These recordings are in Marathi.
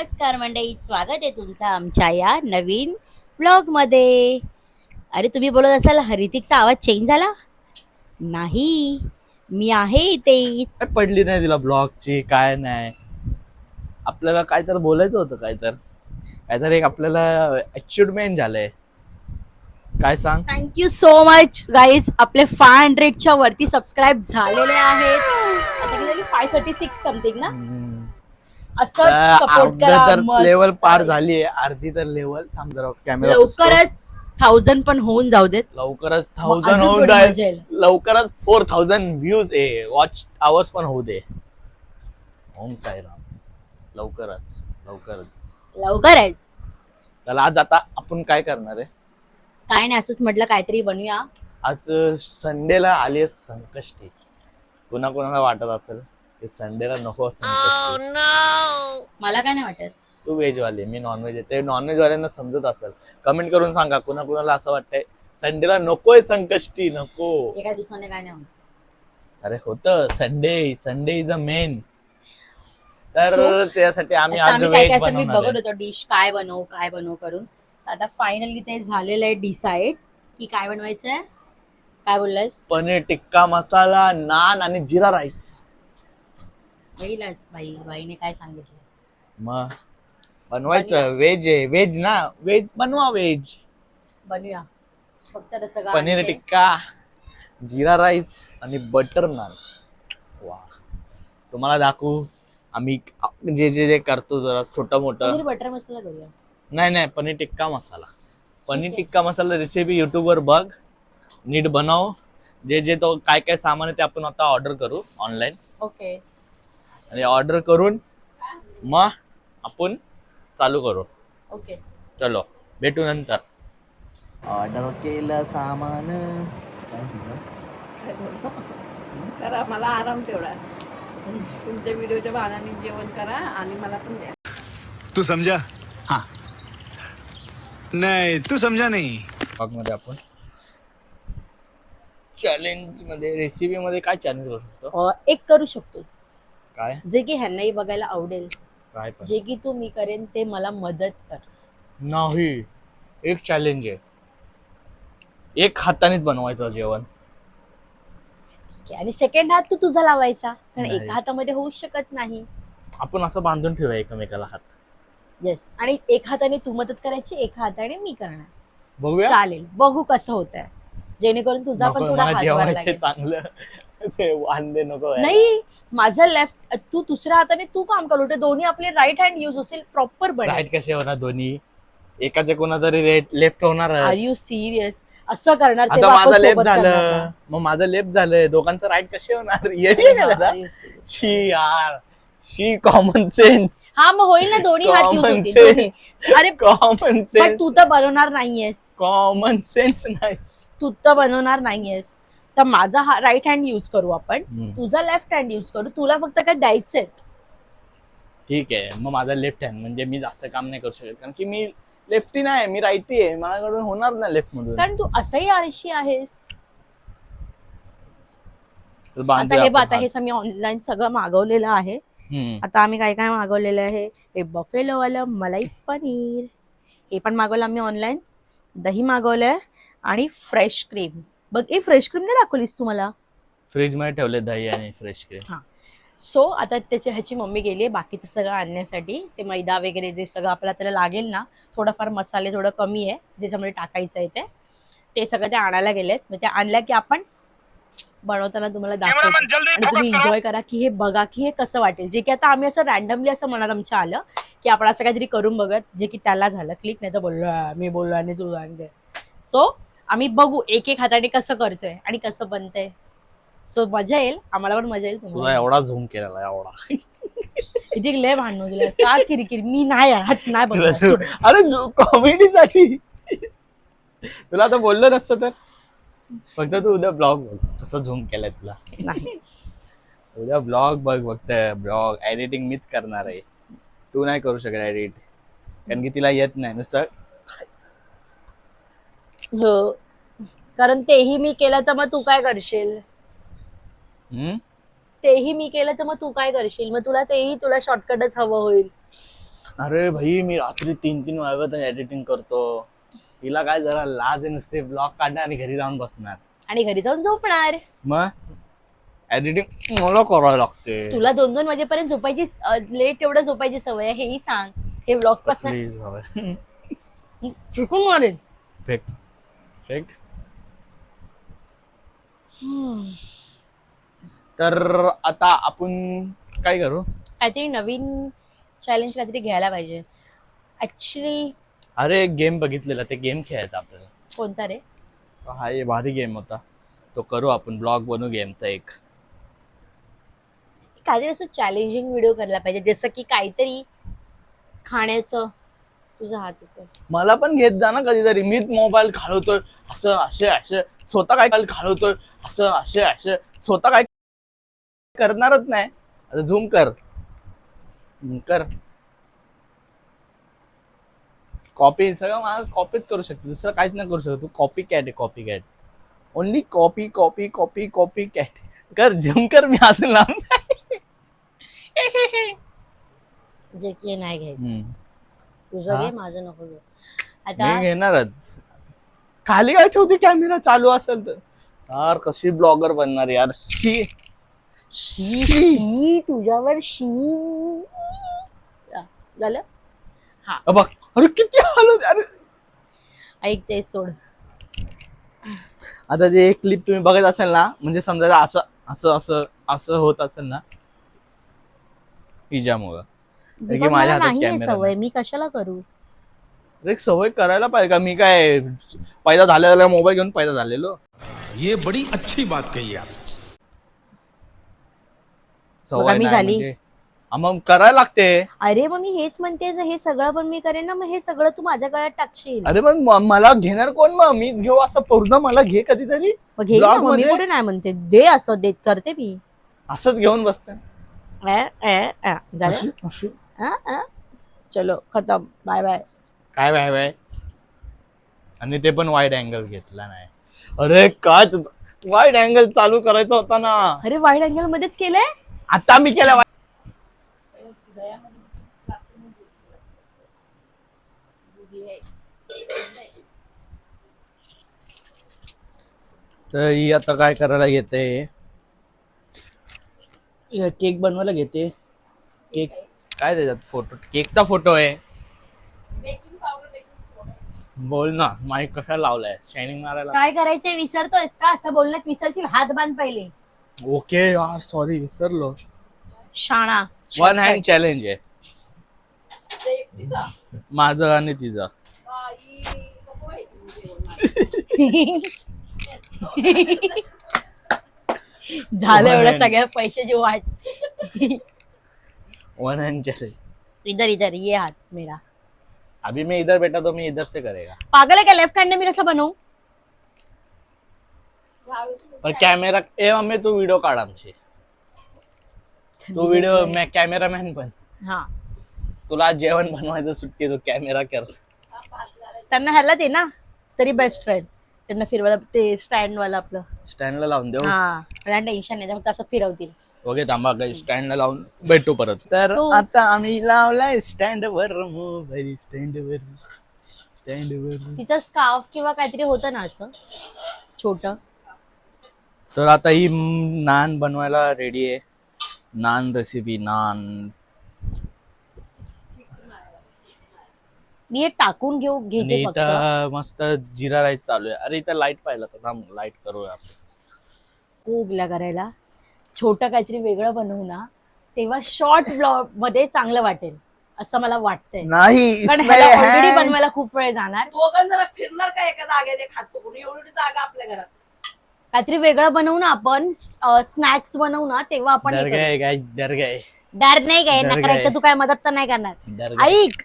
नमस्कार मंडळी, स्वागत आहे तुमचं आमच्या या नवीन ब्लॉग मध्ये. अरे तुम्ही बोलत असाल हरितिकचा आवाज चेंज झाला? नाही, मी आहे इथे. काय पडली नाही तिला ब्लॉगची काय नाही. आपल्याला काय तर बोलायचं होतं, काय तर एक आपल्याला अचिव्हमेंट झालंय. काय सांग. Thank you so much guys. आपले 500च्या वरती सबस्क्राईब झालेले आहेत. आता किती झाली? 536 समथिंग ना. असं सपोर्ट अर्धा करा. तर मस्त. लेवल पार झालीये, अर्धी तर लेवल. थांब जरा कॅमेरा. लवकरच 1000 पण होऊन जाऊ देत. लवकरच मग 1000 अजून होऊन थोडी मजा जाईल. येईल. लवकरच 4000 व्ह्यूज वॉच आवर्स पण होऊ दे. ओम साईराम. लवकरच लवकरच लवकरच. त्याला आज आता आपण काय करणार आहे. काय नाही, असंच म्हटलं काहीतरी बनवूया. आज संडेला आली आहे संकष्टी. कोणाकोणाला वाटत असेल की संडेला नको संकष्टी. मला काय नाही वाटत. तू व्हेज वाली, मी नॉनव्हेज आहे. ते नॉनव्हेज वाल्यांना समजत असेल. कमेंट करून सांगा कोणाकोणाला असं वाटतंय संडेला नकोय संकष्टी नको. एका दिवसाने काय नाही होत. अरे होतं संडे इज अ मेन. तर So, त्यासाठी आम्ही आता आज आम्ही काय व्हेज काय असं मी बनवणार बघत आहे. होतो डिश काय बनवू करून. तर आता फायनली ते झालेलं आहे डिसाईड की काय बनवायचं आहे. काय बोललास? पनीर टिक्का मसाला, नान आणि जिरा राईस. बघितलास बाईने काय सांगितलं. मग बनवायचं व्हेज आहे. व्हेज ना, व्हेज बनवा. व्हेज बनवूया. फक्त आता सगळं पनीर आणते. टिक्का, जिरा राईस आणि बटर नान. वा, तुम्हाला दाखवू आम्ही जे जे जे करतो जरा छोटं मोठं. पनीर बटर मसाला करूया. नाही, पनीर टिक्का मसाला. पनीर आहे. टिक्का मसाला रेसिपी युट्यूबवर बघ, नीट बनव. जे जे तो काय काय सामान आहे ते आपण आता ऑर्डर करू ऑनलाईन. ओके. आणि ऑर्डर करून मग आपण चालू करू. ओके. चलो भेटू नंतर. ऑर्डर केलं सामान. काय करा, मला आराम तेवढा. तुमच्या व्हिडिओच्या बहाण्याने जेवण करा आणि मला पण द्या. तू समझा? हाँ. नहीं, तू समझा नहीं. मध्ये आपण चॅलेंज मध्ये रेसिपी मध्ये काय चॅलेंज करू शकतो. एक करू शकतोस काय जे की ह्यांनाही बघायला आवडेल. काय पण जे की तू मी करेन ते मला मदत कर. नाही. एक चॅलेंज आहे, एक हातानेच बनवायचं जेवण. ठीक आहे. आणि सेकंड हात तू तुझा लावायचा, कारण नाही. एका हातामध्ये होऊ शकत नाही. आपण असं बांधून ठेवूया एकमेकाला हात. येस. आणि एक हाताने तू मदत करायची, एका हाताने मी करणार. बघूया. चालेल, बघू कसं होतंय. जेणेकरून तुझा पण नको, थोडा मला हातभार जेवायचे लागेल. चांगलं. ते वांदे नको व्हायला. नाही, माझा लेफ्ट, तू दुसऱ्या हाताने तू काम करू. ते दोन्ही आपले राईट हँड युज असेल प्रॉपर बनेल. राईट कसे होणार दोन्ही. एकाचे कोणा तरी लेफ्ट होणार. Are you serious? असं करणार आता तेव्हा माझं आपण लेफ्ट सोबत करणार झालं, ना. मग माझं लेफ्ट झालंय. दोघांचं राईट कसे होणार. येडी आहे का दादा? Are you serious? शी यार, शी कॉमन सेन्स. हा, मग होईल ना, दोन्ही हात युज Common होतील sense. दोन्ही. अरे कॉमन पण सेन्स. तू तर बनवणार नाहीयेस. कॉमन सेन्स नाही. तू तर बनवणार नाहीयेस. तर माझा हा राईट हँड युज करू आपण, हम्म. तुझा लेफ्ट हँड युज करू. तुला फक्त काय द्यायचंय. ठीक आहे, मग माझा लेफ्ट हँड म्हणजे मी जास्त काम नाही करू शकत, कारण की मी लेफ्टी नाही, मी राईटी आहे. माझ्याकडून होणार ना लेफ्ट मधून. कारण तू असंही आळशी आहेस. तर बांधूया आता हे आपण आता हात. हे आम्ही ऑनलाईन सगळं मागवलेलं आहे. हम्म. आता आम्ही काय काय मागवलेलं आहे. हे बफेलो वालं मलाई पनीर, हे पण मागवलं आम्ही ऑनलाईन. दही मागवलंय आणि फ्रेश क्रीम. बघ, हे फ्रेश क्रीम नाही दाखवलीस तू मला. फ्रीज मध्ये ठेवले दही आणि फ्रेश क्रीम. सो आता ह्याची मम्मी गेली आहे बाकीचं सगळं आणण्यासाठी. ते मैदा वगैरे जे सगळं आपल्याला त्याला लागेल ना, थोडंफार मसाले थोडं कमी आहे ज्याच्यामध्ये टाकायचं आहे ते सगळं ते आणायला गेलेत. मग ते आणल्या की आपण बनवताना तुम्हाला दाखवतो आणि तुम्ही एन्जॉय करा की हे बघा की हे कसं वाटेल. जे की आता आम्ही असं रॅन्डमली असं मनात आमच्या आलं की आपण असं काहीतरी करून बघत, जे की त्याला झालं क्लिक. नाही तर मी बोललो आणि तू सांगते. सो आम्ही बघू एक एक हाताने कसं करतोय आणि कसं बनतंय. सो मजा येईल, आम्हाला पण मजा येईल. तुला तुम्हाला एवढा झूम केलेला एवढा. इथे लय भांडण दिलं का किरकिर. मी नाही यार, हात नाही बनवणार. सोड. अरे कॉमेडीसाठी तुला आता बोललो नसतं तर. फक्त तू उद्या ब्लॉग बघ कसं झूम केलाय तुला. नाही, उद्या ब्लॉग बघ. फक्त ब्लॉग एडिटिंग मीच करणार आहे, तू नाही करू शकत एडिट, कारण की तिला येत नाही. नुसतं हो, कारण तेही मी केलं तर मग तू काय करशील. तेही मी केलं तर मग तू काय करशील. मग तुला शॉर्टकटच हवं होईल. अरे भाई मी रात्री 3-3 वाजता एडिटिंग करतो. तिला काय जरा लाज नसते, ब्लॉग काढणार आणि घरी जाऊन बसणार. आणि घरी जाऊन झोपणार. मग एडिटिंग मला करायला लागते. तुला 2-2 वाजेपर्यंत झोपायची लेट एवढं झोपायची सवय आहे, हेही सांग. हे ब्लॉग पासून Please, बाबा. चुकून मारेल. Fake fake. तर आता आपण काय करू? काहीतरी नवीन चॅलेंज काहीतरी घ्यायला पाहिजे ऍक्च्युली. अरे एक गेम बघितलेला, ते गेम खेळायचा आपल्याला. कोणता रे? हा हे भारी गेम होता, तो करू आपण. ब्लॉग बनवू गेमचा एक. काहीतरी असं चॅलेंजिंग व्हिडिओ करायला पाहिजे, जसं की काहीतरी खाण्याचं. तुझा हात येतो. मला पण घेत जा ना कधीतरी. मीच मोबाईल घालवतोय असं असे असे, स्वतः काय घालवतोय असं असे असे, स्वतः काय करणारच नाही. आता झूम कर कर. कॉपी सगळं मला कॉपीच करू शकते, दुसरं काहीच नाही करू शकत. तू कॉपी कॅट आहे, copy cat. Only copy copy copy copy cat. कर झूम कर. मी अजून लावून जे की नाही घ्यायचं. तुझं घे, माझं नको घेऊ. आता मी घेणारच. खाली काय ठेवते कॅमेरा चालू असेल तर. यार कशी ब्लॉगर बनणार यार. शी शी. तुझ्यावर झालं. बघ अरे किती हालत. अरे ऐक ते सोड. आता ते क्लिप तुम्ही बघत असाल ना, म्हणजे समजा असं असं असं असं होत असेल ना, हिच्यामुळं. कारण की माझ्या हातात नाही कॅमेरा सवय, मी कशाला करू? अरे सवय करायला पाहिजे का? मी काय पैदा झालेला मोबाईल घेऊन पैदा झालेलो? ये बड़ी अच्छी बात कही आप. सवय मी नाही झाली. म्हणजे मग करायला लागते. अरे मग मी हेच म्हणते, जर हे सगळं पण मी करेन ना, मग हे सगळं तू माझ्या गळ्यात टाकशील. अरे पण मला घेणार कोण? मग मी घेऊ असं पूर्ण? मला घे कधीतरी. मग घे ना, Vlog मग मी मध्ये? कुठे नाही म्हणते. दे असं देत करते मी. असंच घेऊन बसते. झालं. चलो खतम. Bye bye. काय बाय बाय. आणि ते पण वाईड अँगल घेतला नाही. अरे काय वाईड अँगल चालू करायचा होता ना. अरे वाईड अँगल मध्येच केलंय. आता मी केला. तर ही आता काय करायला घेते, केक बनवायला घेते. केक काय त्याच्यात फोटो, केकचा फोटो आहे. बोल ना, माईक कशा लावलाय? शायनिंग मारायला. काय करायचंय विसरतोयस का? असं बोलण्यात विसरशील. हात बांध पहिले. ओके यार सॉरी विसरलो. शाणा. 1 हँड चॅलेंज आहे माझं आणि तिचं. झालं एवढं सगळ्या पैशाची वाट. 1 हँड चॅलेंज. इधर इधर ये हाथ मेरा. अभी मैं इधर बैठा तो मैं इधर से करेगा. पागल है क्या? लेफ्ट हैंड ने मी कसं बनवू? पर कॅमेरा ए मम्मी तू व्हिडिओ काढ आमची. तू व्हिडिओ मैं कॅमेरामॅन बन. हा. तुला जेवण बनवायचं सुट्टी, तू कॅमेरा कर. त्यांना ह्याला दे ना तरी बेस्ट फ्रेंड. त्यांना फिरवायला ते स्टँड वाला आपलं. स्टँडला लावून देऊ. हा. त्यांना टेन्शन नाही, फक्त असं फिरवतील. ओके थांबा, काही स्टँडला लावून भेटू परत. तर तो- आता आम्ही लावलाय स्टँड वर मोबाईल. स्टँड वर. तिचं स्कार्फ किंवा काहीतरी होतं ना असं छोट. तर आता ही नान बनवायला रेडी आहे. नान रेसिपी नान. मी हे टाकून आणि घेते फक्त. इथं मस्त जिरा राईस चालू आहे. अरे इथं लाईट पाहिलं तर लाईट करूया आपण. कोगला करायला छोटं काहीतरी वेगळं बनवू ना, तेव्हा शॉर्ट ब्लॉग मध्ये चांगलं वाटेल असं मला वाटतंय. नाही कारण ह्याला ऑलरेडी बनवायला खूप वेळ जाणार. दोघं जरा फिरणार का एका जागेत खात पकडून? एवढी जागा आपल्या घरात. काहीतरी वेगळं बनवू ना आपण. स्नॅक्स बनवू ना, तेव्हा आपण डर गए गाइस, डर गए. डर नाही काय डर ना गए. करायचं. तू काय मदत तर नाही करणार. डर गए. ऐक,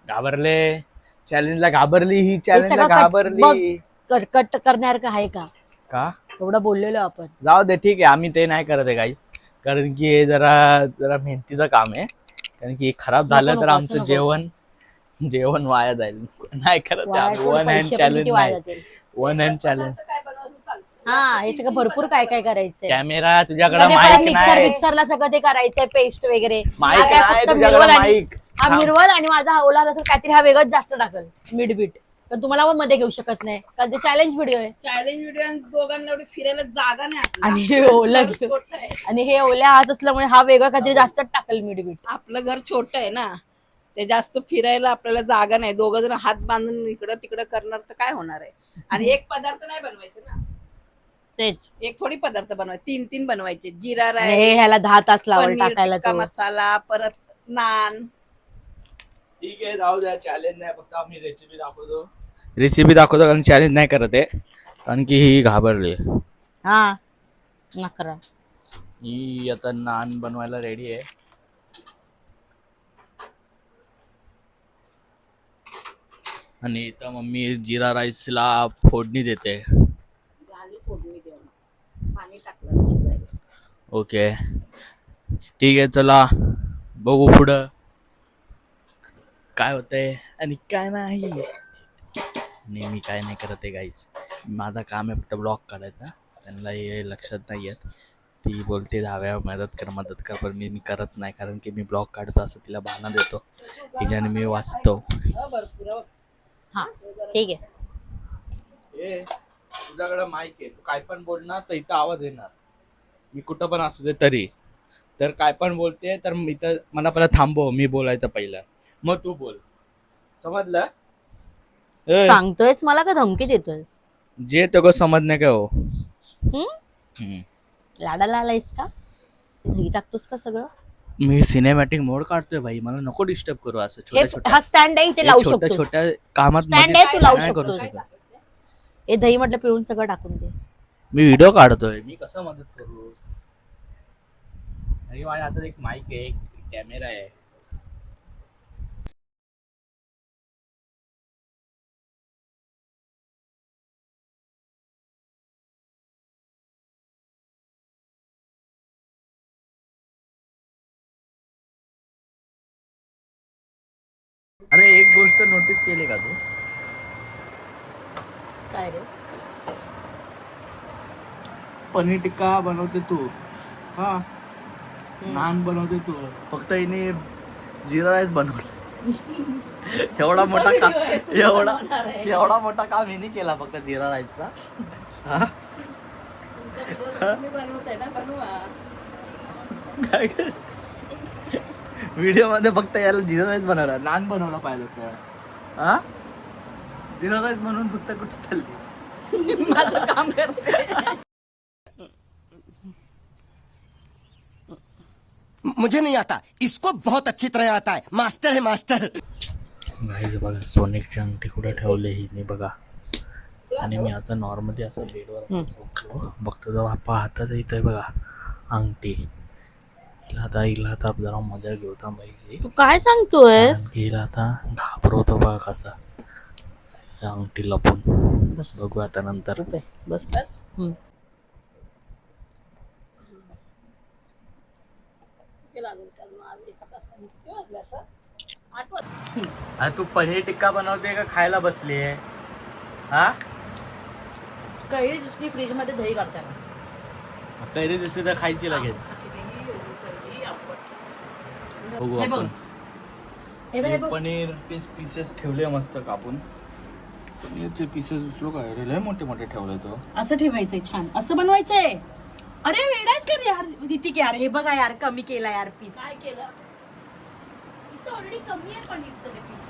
घाबरले. चॅलेंजला घाबरली ही. हे चॅलेंजला सगळं घाबरली कट करणार का आहे का? का? एवढं बोललेलो आपण. जाऊ दे ठीक आहे, आम्ही ते नाही करत आहे गाईस. कारण की हे जरा जरा मेहनतीचं काम आहे. कारण की हे खराब झालं नको, तर असं आमचं नको. जेवण वाया जाईल. नाही करत वाया सोड, 1 हँड पैसे पण चॅलेंज किती वाया नाही. जातील. 1 हँड चॅलेंज. काय बनवून चालतं. हा, हे सगळं भरपूर काय काय करायचंय. कॅमेरा तुझ्याकडे माईक मिक्सर नाही. मिक्सरला सगळं ते करायचंय, पेस्ट वगैरे. माईक हा काय नाही फक्त तुझ्याकडे मिरवल आणि- माईक. हा मिरवल आणि माझा हा ओला नसेल काहीतरी हा वेगळंच जास्त टाकल मीठ बीट. पण तुम्हाला पण मध्ये घेऊ शकत नाही कारण ते चॅलेंज व्हिडिओ आहे. चॅलेंज व्हिडिओ आणि दोघांना एवढी फिरायला जागा नाही आपल्याला. आणि हे आपलं ओलं घर घेऊ. छोटं आहे. आणि हे ओल्या हात असल्यामुळे हा वेगळा काहीतरी जास्त टाकल मीठ बीट. आपलं घर छोटं आहे ना, ते जास्त फिरायला आपल्याला जागा नाही. दोघं जण हात बांधून इकडं तिकडं करणार तर काय होणार आहे. आणि एक पदार्थ नाही बनवायचं ना, तेच एक थोडी पदार्थ बनवायचे, 3-3 बनवायचे. जिरा आणि हे राईस, ह्याला 10 तास लावल पनीर टाकायला टिक्का तो. मसाला, परत नान. ठीक आहे जाऊ द्या, चॅलेंज नाही, फक्त आम्ही रेसिपी दाखवतो कारण चॅलेंज नाही करत आहे कारण की ही घाबरली. हा नकरा. ही आता नान बनवायला रेडी आहे. आणि इथं मम्मी जिरा राईसला फोडणी देते. आणि फोडणी देऊन पाणी टाकलं शिजायला. ओके ठीक आहे, चला बघू पुढं काय होतंय आणि काय नाही. मी काय नाही करत आहे गाईज, माझं काम आहे फक्त ब्लॉग काढायचा. त्यांना हे लक्षात नाही येत. ती बोलते धाव्या मदत कर, पण मी करत नाही कारण की मी ब्लॉग काढतो असं तिला बहाणा देतो. तिच्याने मी वाचतो. भरपूर हा ठीक आहे. तुझ्याकडे माईक आहे, तू काय पण बोलणार तर इथं आवाज येणार. मी कुठं पण असू दे तरी, तर काय पण बोलते तर मी तर मला पहिला थांबव, मी बोलायचं पहिलं मग तू बोल, समजलं? सांगतोयस मला का धमकी देतोयस? जे तो समजणे का हो. लाडाला आलायस का? दही टाकतोस का सगळं? मी सिनेमॅटिक मोड काढतोय भाई, मला नको डिस्टर्ब करू असं छोट्या छोट्या हा स्टँड आहे ते लावू छोट्या शकतो. छोट्या कामात स्टँड आहे तू लावू नाही करू शकतोस. शकत. हे दही म्हटलं पिळून सगळं टाकून दे. मी व्हिडिओ काढतोय, मी कसं मदत करू? आणि माझ्या हातात एक माईक आहे, एक कॅमेरा आहे. अरे एक गोष्ट नोटीस केली का तू? काय रे? पनीर टिक्का बनवते तू, हा नान बनवते तू, फक्त हिने जिरा राईस बनवला. एवढा मोठा काम, एवढा मोठा काम हिने केला फक्त जिरा राईसचा. तुम्ही बनवताय ना, बनवा. काय व्हिडिओ मध्ये फक्त याला जिरा राईस बनवला, नान बनवला पाहिजे तर. हा जिरा राईस बनवून फक्त कुठे चालली? माझं काम करते. मुझे नहीं आता, इसको बहुत अच्छी तरह आता है, मास्टर है मास्टर. गाईज बघा सोनेची अंगठी कुठे ठेवले हिने बघा. आणि मी आता नॉर्मली असं बेडवर बघतो तर बाप्पा हाताचं इथं आहे बघा अंगठी. हिला आता जरा मजा घेऊ थांबायची. तू काय सांगतोयस? हिला आता घाबरवतो बघा कसा अंगठी लपून. बघू आता नंतर. बस. अरे तू पनीर टिक्का बनवते का खायला बसली आहे? हा कैरी दिसली फ्रीज मध्ये दही काढताना. कैरी दिसली तर खायची लागेल. बघू हे बघ. आपण. हे बघ, हे बघ. पनीर पीसेस ठेवले मस्त कापून. पनीरचे पीसेस उचलू काय रे, लय मोठे मोठे ठेवले तो. असं ठेवायचंय छान, असं बनवायचंय. अरे वेडायच कर यार ऋतिक यार, हे बघा यार कमी केला यार पीस. काय केलं? इथं ऑलरेडी कमी आहे पनीरचं ते पीस.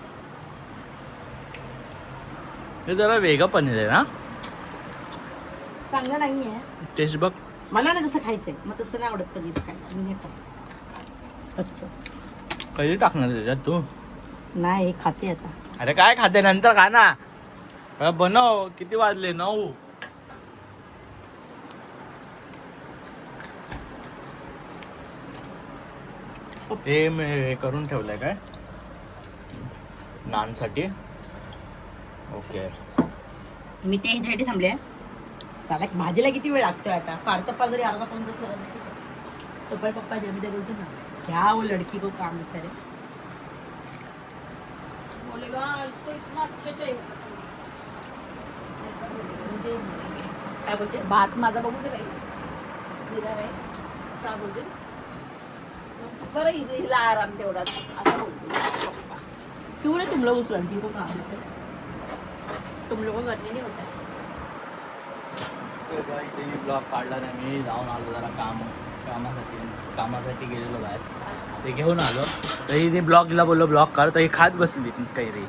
हे जरा वेगळं पनीर आहे ना, चांगलं नाहीये. टेस्ट बघ. मला ना तसं खायचंय, मग तसं नाही आवडत पनीर खायला. मी हे खाते अच्छा. कैरी टाकणार आहे त्याच्यात तू? नाही हे खाते आता. अरे काय खाते, नंतर खा ना. बनव. किती वाजले? 9. हे मी करून ठेवलंय काय नान साठी. ओके मी ते ह्याच्यासाठी थांबले. त्याला भाजीला किती वेळ लागतोय आता? फार तर जरी अर्धा पाऊण तास लागला. तो पण पप्पा जमी बोलते ना, क्या वो लड़की को काम करे. बोलेगा इसको इतना अच्छे चाहिए. ऐसा बोलेगा. म्हणजे काय बोलते? भात माझा बघू दे बाई. जिरा राईस. काय बोलते? तू कर हिला आराम तेवढा असं बोलते. क्यों ना तुम लोग उस लड़की को काम करते, तुम लोगों को करने नहीं होता है. ब्लॉग काढला नाही मी, जाऊन आलो जरा कामासाठी गेलेलो बाहेर, ते घेऊन आलो. तरी ते ब्लॉगला बोललो ब्लॉग काढ, तर खात बसली कैरी.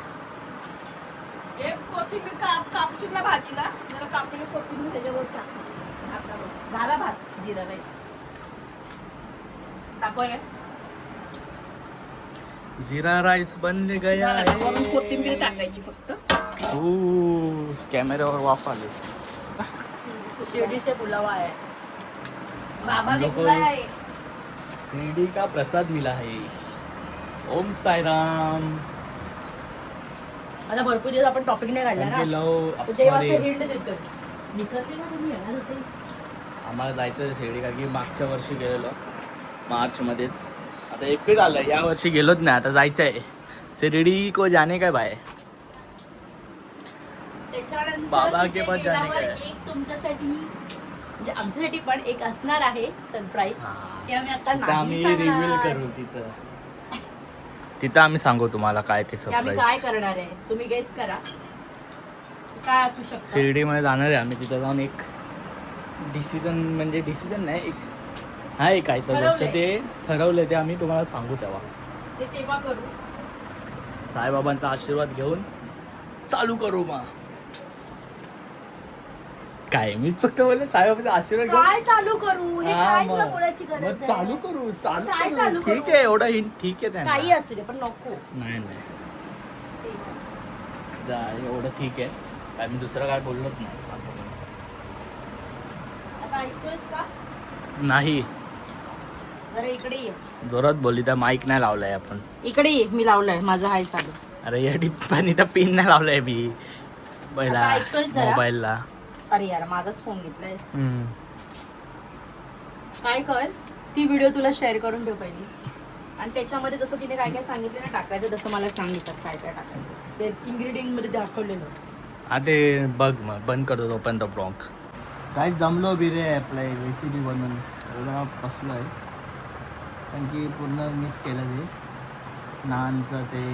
एक कोथिंबीर कापशील ना भाजीला, जरा कापलेली कोथिंबीर त्याच्यावर टाकायची भातावर. झाला भात जिरा राईस. दाखव रे. जीरा राईस बन गया झाला का? वरून कोथिंबीर टाकायची फक्त. कॅमेऱ्यावर वाफ आले. शिर्डी से बुलावा है. बाबा लोक- निघलाय. शिर्डी का प्रसाद मिला है. ओम साईराम. आता भरपूर दिवस आपण टॉपिक नाही काढला थँक्यू ना, लव. तर तेव्हा असं हिंट देतोय. विसरले ना तुम्ही येणार होते. आम्हाला जायचं आहे शिर्डी, कारण की मागच्या वर्षी गेलेलो मार्चमध्येच. आता एप्रिल आलं, या वर्षी गेलोच नाही. आता जायचं आहे शिर्डी को जाने काय बाय. त्याच्यानंतर बाबा तिथे के पास जाने गेल्यावर का है. एक तुमच्यासाठी म्हणजे आमच्यासाठी पण एक असणार आहे सरप्राईज. ते आम्ही आता तिथं आम्ही नाही रिव्हील सांगणार. करू. तिथं आम्ही सांगू तुम्हाला काय ते की आम्ही काय सरप्राईज. करणार आहे तुम्ही गेस करा. काय असू शकतं. शिर्डीमध्ये जाणार आहे आम्ही. तिथं जाऊन एक डिसिजन, म्हणजे डिसिजन नाही, एक आहे काय तर गोष्ट ठरवलंय. ते ठरवलं, ते आम्ही तुम्हाला सांगू तेव्हा. ते तेव्हा करू. साईबाबांचा आशीर्वाद घेऊन चालू करू. मग काय मीच फक्त बोलले साईबाबांचा आशीर्वाद घेऊन काय चालू करू हे हा, काय मग. तुला बोलायची गरज मग आहे? चालू करू काय चालू चालू करू. ठीक करू? आहे, एवढा हिंट ठीक आहे काही त्यांना. असू दे पण नको. नाही एवढं ठीक आहे. काय मी दुसरं काय बोललोच नाही असं. आता ऐकतोयस का? नाही, जरा इकडे ये. जोरात बोलली. त्या माईक नाही लावलाय आपण. इकडे ये, मी लावलंय माझं हाय चालू. अरे या टिप्पानी तर पिन नाही लावलाय मी पहिला आता ऐकतोय जरा? मोबाईलला. अरे यार माझाच फोन घेतलायस. काय कर, ती व्हिडिओ तुला शेअर करून ठेव पहिली, आणि त्याच्यामध्ये जसं तिने काय काय सांगितलं ना टाकायचं, तसं मला सांगितलं काय काय टाकायचं. ते इन्ग्रेडियंट मध्ये दाखवलेलं. हा ते बघ, मग बंद करतो तोपर्यंत ब्लॉग. काय जमलो बी रे आपलं रेसिपी बनवून. जरा बसलो आहे, कारण की पूर्ण मिक्स केलं ते नानचं ते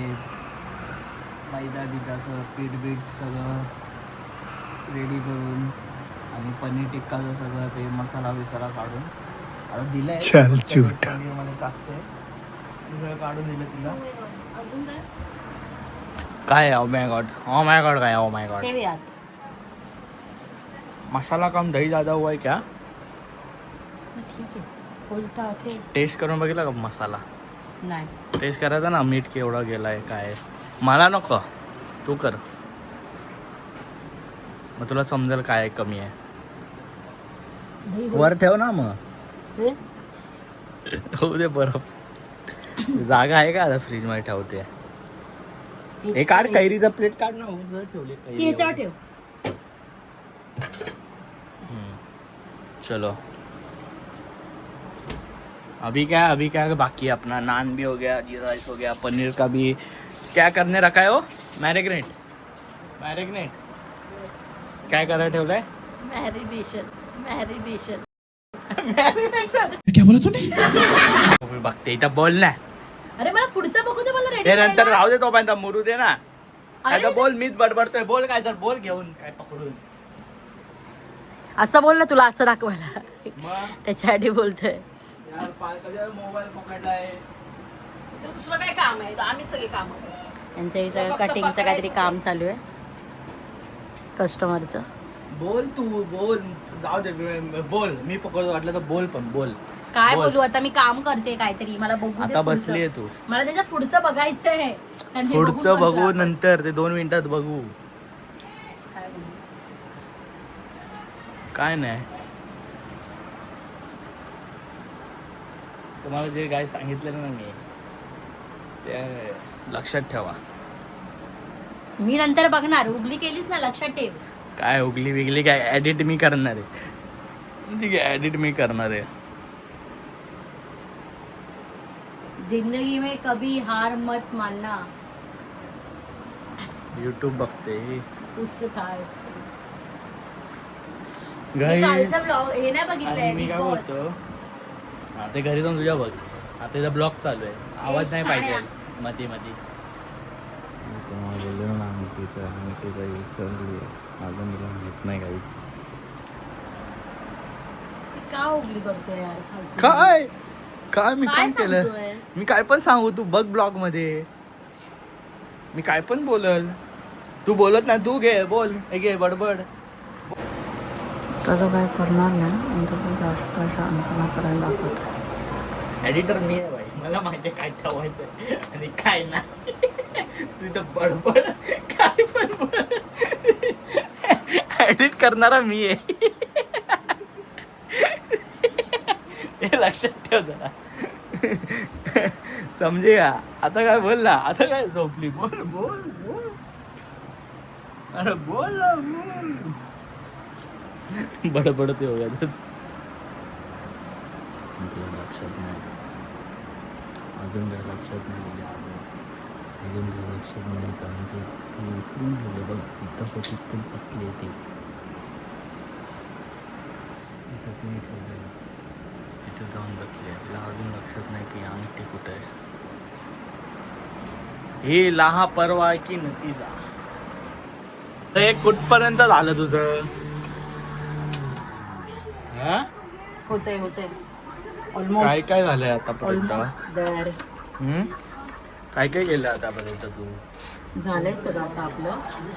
मैदा बिदा असं पीठ सगळं रेडी करून, आणि पनीर टिक्काचं सगळं ते मसाला बिसाला काढून आता दिलं आहे. पनीरमध्ये टाकते, सगळं काढून दिलं तिला. अजून काय काय ओ माय गॉड काय ओ माय गॉड. ठेव यात. मसाला कम दही ज़्यादा हुआ है क्या? ठीक आहे उलटा ठेव. टेस्ट करून बघितला का मसाला? नाही टेस्ट करायचा ना, मीठ केवढा गेलाय काय. मला नको, तू कर, मग तुला समजेल काय कमी आहे. दही वर ठेव ना मग. हे? हो दे बरफ. जागा आहे का आता फ्रीज मध्ये ठेवते. हे काढ, कैरीचा प्लेट काढ ना. वर ठेवली कैरी. याच्यावर ठेव. चलो अभी क्या बाकी है अपना. नान भी हो गया, जीरा राइस हो गया, पनीर का भी क्या करने रखा है वो. मैरिनेट काय करायला ठेवलंय. मॅरिनेशन बघते इथं बोल ना. अरे मला पुढचं बघू दे, मला ते नंतर रेडी. राहू दे, तोपर्यंत मुरू दे ना. काय अरे तर बोल, मीच बडबडतोय. बोल काय तर बोल, घेऊन काय पकडून. असं बोल ना, तुला असं दाखवायला मग त्याच्यासाठी बोलतोय. यार पालकाचा मोबाईल पकडलाय. इथं दुसरं काय काम आहे, आम्ही सगळे काम यांचं इथं कटिंगचं काहीतरी काम चालू आहे कस्टमरचं. बोल तू बोल, जाऊ दे बोल. मी पकडतो वाटलं तर बोल, पण बोल. काय बोल. बोलू आता, मी काम करते काहीतरी, मला बघू दे आता पुढचं. बसलीये तू. मला त्याच्या पुढचं बघायचं आहे, कारण हे बघून पुढचं म्हणतोय बघू आपण. नंतर, ते 2 मिनिटात बघू. काय बोलू? काय नाही, तुम्हाला जे काय सांगितलं ना मी, ते लक्षात ठेवा. मी नंतर बघणार. उगली केलीस ना, लक्षात ठेव. काय उगली बिगली काय, एडिट मी करणार आहे. ठीक आहे, एडिट मी करणार आहे. जिंदगी में कभी हार मत मानना. यूट्यूब बघते कुछ तो था इसमें. मी गाईस. कालचा vlog हे नाही बघितलंय आणि मी Big काय Boss. बोलतो, ते घरी जाऊन तुझ्या बघ. आता त्याचा ब्लॉग चालू आहे, आवाज नाही शाण्या. पाहिजे मध्ये. तिथं आणि तिथं विसरली अजून तिला माहित नाही काही. का उगली करतोय यार फालतू? काय काय मी काय काय केलं? सांगतोय? मी काय पण सांगू, तू बघ ब्लॉग मध्ये. मी काय पण बोलल, तू बोलत नाही. तू घे बोल, हे घे बडबड. तो काय करणार नाही आणि तसं जास्त शांतपणा करायला दाखवतो. एडिटर मी आहे भाई, मला माहिती काय ठेवायचंय आणि काय नाही. तू तर बडबड काय पण बोल. एडिट करणारा मी आहे. हे लक्षात ठेव जरा. समजे का? आता काय बोल ना, आता काय झोपली? बोल बोल बोल, अरे बोल ना बोल. बडबडत हो गया. तुला लक्षात नाही अजून, काय लक्षात नाही दिले अजून काय लक्षात नाही, कारण की ती विसरून गेले बघ. तिथं होतीच पण असली ती तिथं तिने ठेवलेलं, तिथे जाऊन बसली. तिला अजून लक्षात नाही की अंगठी कुठं आहे. हे लहा परवा की नतीजा. हे कुठपर्यंत झालं तुझं? हा? होतंय काय ऑलमोस्ट काय झालंय आतापर्यंत? दर काय काय केलं आतापर्यंत तू? झालंय सगळं आता आपलं.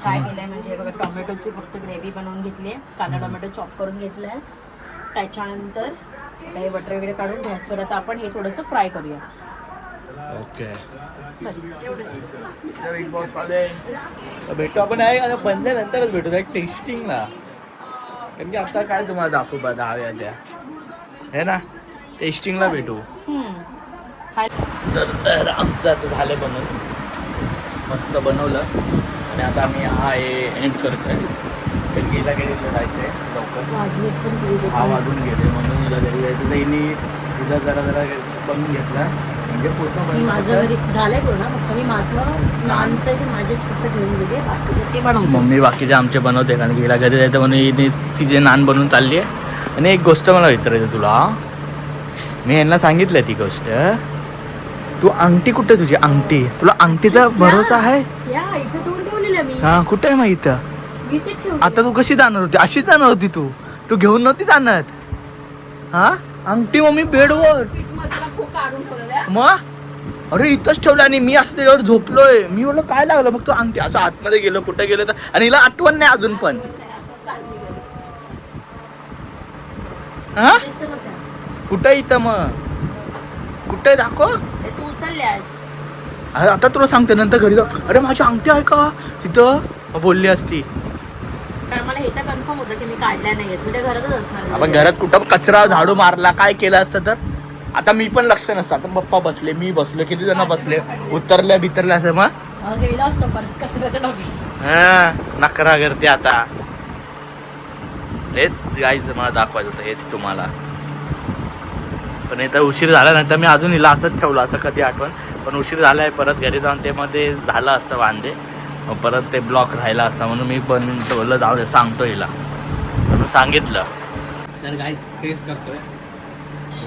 काय केलंय म्हणजे बघा, टोमॅटोची फक्त ग्रेव्ही बनवून घेतली आहे. कांदा टोमॅटो चॉप करून घेतलाय. त्याच्यानंतर काही बटर वगैरे काढून गॅसवर आता आपण हे थोडंसं फ्राय करूया. ओके, बस एवढंच. बिग बॉस चालेल. भेटू आपण आहे बनल्यानंतरच भेटू एक टेस्टिंगला. कारण की आता काय तुम्हाला दाखवू बा 10 त्या हे ना, टेस्टिंगला भेटू. तर आमचं आता झालं बनवून, मस्त बनवलं. आणि आता आम्ही हा एंड करतोय. तर गेला गेलेलं जायचंय लवकर. वाजून गेले म्हणून हिला घरी जायचं. तर हिने तिथं जरा बनवून घेतला, म्हणजे पूर्ण मी माझं बनवलं. घरी झालंय पूर्ण. फक्त मी माझं नानचं आहे ते माझेच फक्त घेऊन गेले, बाकी ते बनवतो. मम्मी बाकीचे आमचे बनवते, कारण की हिला घरी जायचं म्हणून हिने तिचे नान बनवून चालली आहे. आणि एक गोष्ट मला विचारायचं तुला, मी यांना सांगितलं ती गोष्ट. तू अंगठी कुठे तुझी अंगठी? तुला अंगठीचा भरोसा आहे? या इथे ठेवून ठेवलेलं मी. हा, कुठे आहे माहित? मी ते ठेवलं. आता तू कशी जाणार होती? अशीच जाणार होती तू घेऊन नव्हती जाणार. हा, अंगठी मम्मी बेडवर. खूप काढून ठेवलेलं. मग अरे इथंच ठेवलं आणि मी असं त्याच्यावर झोपलोय. मी बोललो काय लागलं? मग तू अंगठी असं आतमध्ये गेलो, कुठे गेलं तर. आणि हिला आठवण नाही अजून पण. हा, कुठं इथं मग? कुठे दाखव. तू उचलल्यास. अरे आता तुला सांगते, नंतर घरी जाऊ. अरे माझी अंगठी आहे का तिथं? बोलली असती. कारण मला हे तर कन्फर्म होतं की मी काढल्या नाहीयेत. मी त्या घरातच असणार. आपण घरात कुठं कचरा झाडू मारला काय केलं असतं तर आता मी पण लक्ष नसतं. आता पप्पा बसले, मी बसलो, किती जण बसले, उतरल्या बितरल्या असं. मग गेलो असतो परत कचऱ्याच्या डोक्यात. हा, नखरा करते आता. हेच गाईज मला दाखवायचं होतं, हेच तुम्हाला. पण इथं उशीर झाला नाही तर मी अजून हिला असंच ठेवलं असतं, कधी आठवण. पण उशीर झालाय, परत घरी जाऊन ते मध्ये झालं असतं वांदे, मग परत ते ब्लॉक राहिला असता. म्हणून मी पण ठेवलं, जाऊ दे सांगतो हिला, म्हणून सांगितलं. सर गाईज टेस्ट करतोय,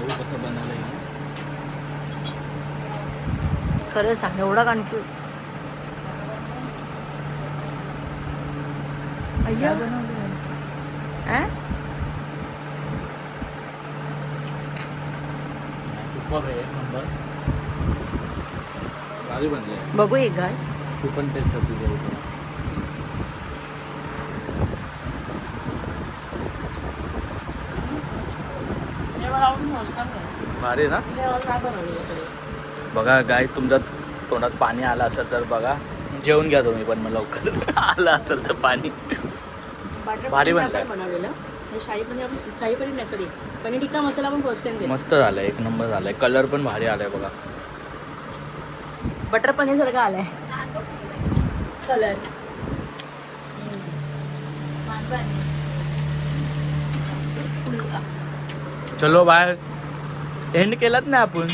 कसं बनवलंय. खरं सांग, एवढा कन्फ्युज. अय्या बघू एक घास. तू पण टेस्ट कर तुझ्या इथे. भारी ना. बघा गाय, तुमच्या तोंडात पाणी आलं असेल तर बघा, जेवून घ्या तुम्ही पण. मग लवकर आलं असेल तर पाणी. भारी बनवलेलं शाही पनीर नाही, सॉरी पनीर टिक्का मसाला पण फर्स्ट टाइम केला. मस्त झालंय, एक नंबर झालाय. कलर पण भारी आलाय बघा. बटर पनीर सारखा आलाय कलर. चलो बाय. एंड केलात ना आपण.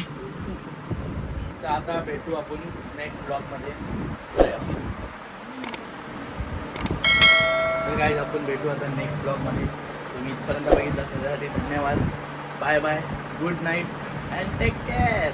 तर आता भेटू आपण नेक्स्ट ब्लॉग मध्ये. तर गाईज आपण भेटू आता नेक्स्ट ब्लॉग मध्ये. तुम्ही इथपर्यंत बघितलं त्याच्यासाठी धन्यवाद. Bye bye, good night and take care.